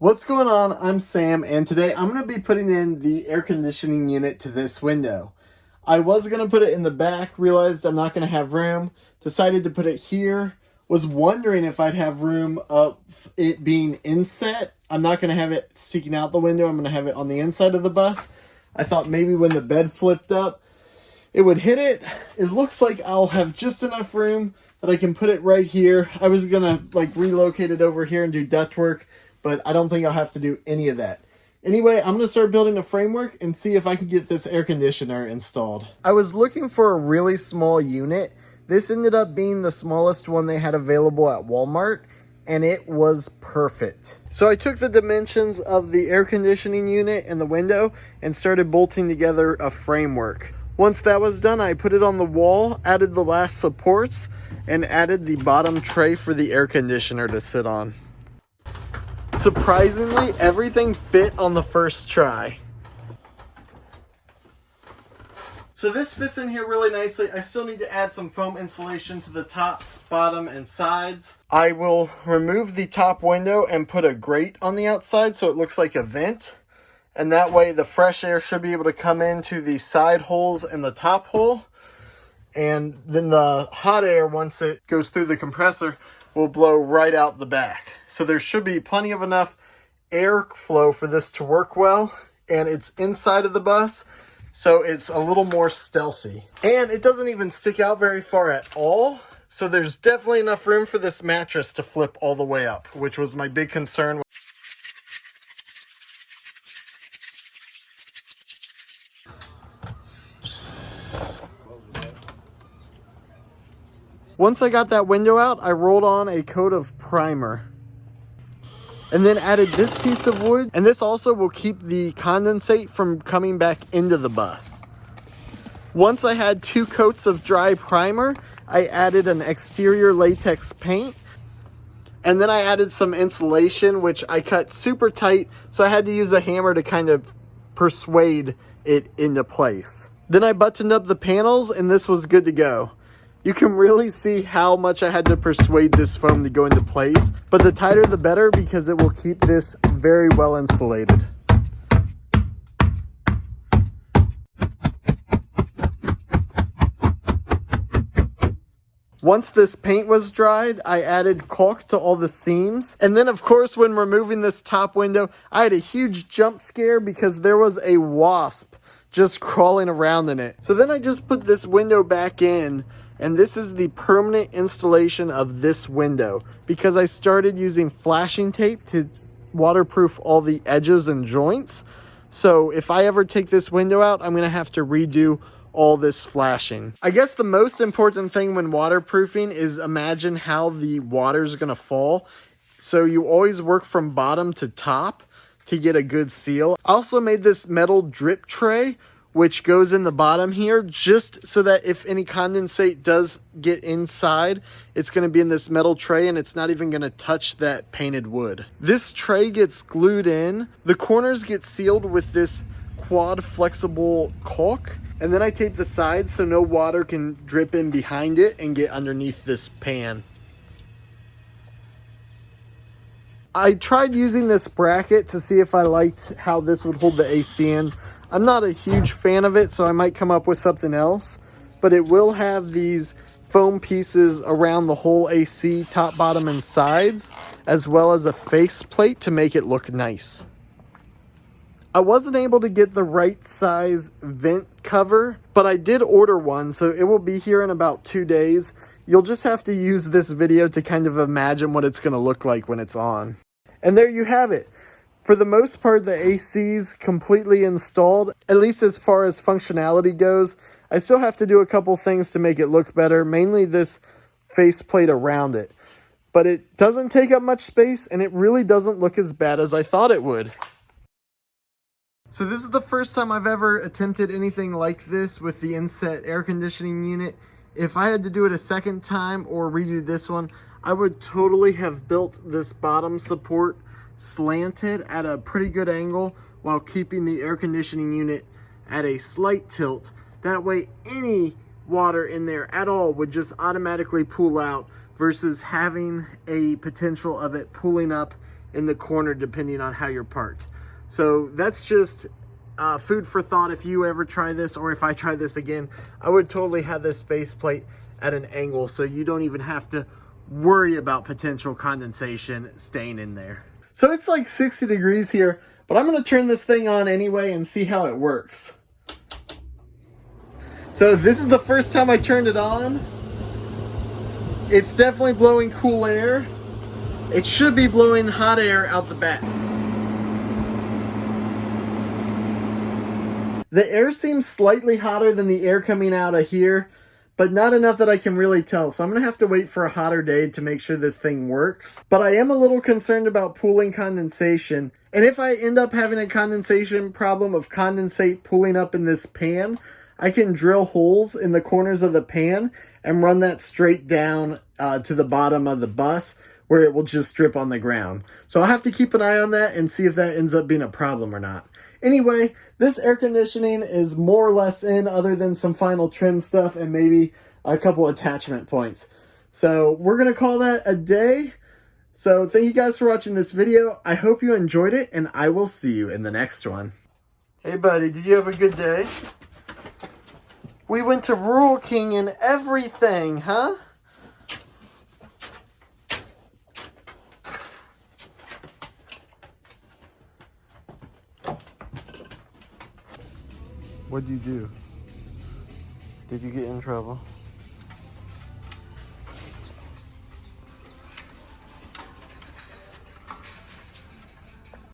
What's going on? I'm Sam, and today I'm going to be putting in the air conditioning unit to this window. I was going to put it in the back, realized I'm not going to have room, decided to put it here, was wondering if I'd have room of it being inset. I'm not going to have it sticking out the window, I'm going to have it on the inside of the bus. I thought maybe when the bed flipped up, it would hit it. It looks like I'll have just enough room that I can put it right here. I was going to relocate it over here and do ductwork, but I don't think I'll have to do any of that. Anyway, I'm going to start building a framework and see if I can get this air conditioner installed. I was looking for a really small unit. This ended up being the smallest one they had available at Walmart, and it was perfect. So I took the dimensions of the air conditioning unit and the window and started bolting together a framework. Once that was done, I put it on the wall, added the last supports, and added the bottom tray for the air conditioner to sit on. Surprisingly, everything fit on the first try. So this fits in here really nicely. I still need to add some foam insulation to the tops, bottom, and sides. I will remove the top window and put a grate on the outside so it looks like a vent. And that way the fresh air should be able to come into the side holes and the top hole. And then the hot air, once it goes through the compressor, will blow right out the back. So there should be plenty of enough airflow for this to work well. And it's inside of the bus, so it's a little more stealthy. And it doesn't even stick out very far at all. So there's definitely enough room for this mattress to flip all the way up, which was my big concern. Once I got that window out, I rolled on a coat of primer and then added this piece of wood, and this also will keep the condensate from coming back into the bus. Once I had 2 coats of dry primer, I added an exterior latex paint, and then I added some insulation, which I cut super tight, so I had to use a hammer to kind of persuade it into place. Then I buttoned up the panels, and this was good to go. You can really see how much I had to persuade this foam to go into place, but the tighter the better because it will keep this very well insulated. Once this paint was dried, I added caulk to all the seams. And then of course, when removing this top window, I had a huge jump scare because there was a wasp just crawling around in it. So then I just put this window back in, and this is the permanent installation of this window because I started using flashing tape to waterproof all the edges and joints. So if I ever take this window out, I'm gonna have to redo all this flashing. I guess the most important thing when waterproofing is imagine how the water's gonna fall. So you always work from bottom to top to get a good seal. I also made this metal drip tray, which goes in the bottom here, just so that if any condensate does get inside, it's going to be in this metal tray and it's not even going to touch that painted wood. This tray gets glued in. The corners get sealed with this quad flexible caulk, and then I tape the sides so no water can drip in behind it and get underneath this pan. I tried using this bracket to see if I liked how this would hold the AC in. I'm not a huge fan of it, so I might come up with something else, but it will have these foam pieces around the whole AC, top, bottom, and sides, as well as a face plate to make it look nice. I wasn't able to get the right size vent cover, but I did order one, so it will be here in about 2 days. You'll just have to use this video to kind of imagine what it's going to look like when it's on. And there you have it. For the most part, the AC's completely installed, at least as far as functionality goes. I still have to do a couple things to make it look better, mainly this faceplate around it. But it doesn't take up much space, and it really doesn't look as bad as I thought it would. So this is the first time I've ever attempted anything like this with the inset air conditioning unit. If I had to do it a second time or redo this one, I would totally have built this bottom support slanted at a pretty good angle while keeping the air conditioning unit at a slight tilt. That way any water in there at all would just automatically pool out versus having a potential of it pooling up in the corner depending on how you're parked. So that's just food for thought. If you ever try this, or if I try this again, I would totally have this base plate at an angle so you don't even have to worry about potential condensation staying in there. So it's like 60 degrees here, but I'm gonna turn this thing on anyway and see how it works. So this is the first time I turned it on. It's definitely blowing cool air. It should be blowing hot air out the back. The air seems slightly hotter than the air coming out of here, but not enough that I can really tell. So I'm gonna have to wait for a hotter day to make sure this thing works. But I am a little concerned about pooling condensation. And if I end up having a condensation problem of condensate pooling up in this pan, I can drill holes in the corners of the pan and run that straight down to the bottom of the bus where it will just drip on the ground. So I'll have to keep an eye on that and see if that ends up being a problem or not. Anyway, this air conditioning is more or less in, other than some final trim stuff and maybe a couple attachment points. So we're going to call that a day. So thank you guys for watching this video. I hope you enjoyed it, and I will see you in the next one. Hey buddy, did you have a good day? We went to Rural King and everything, huh? What'd you do? Did you get in trouble?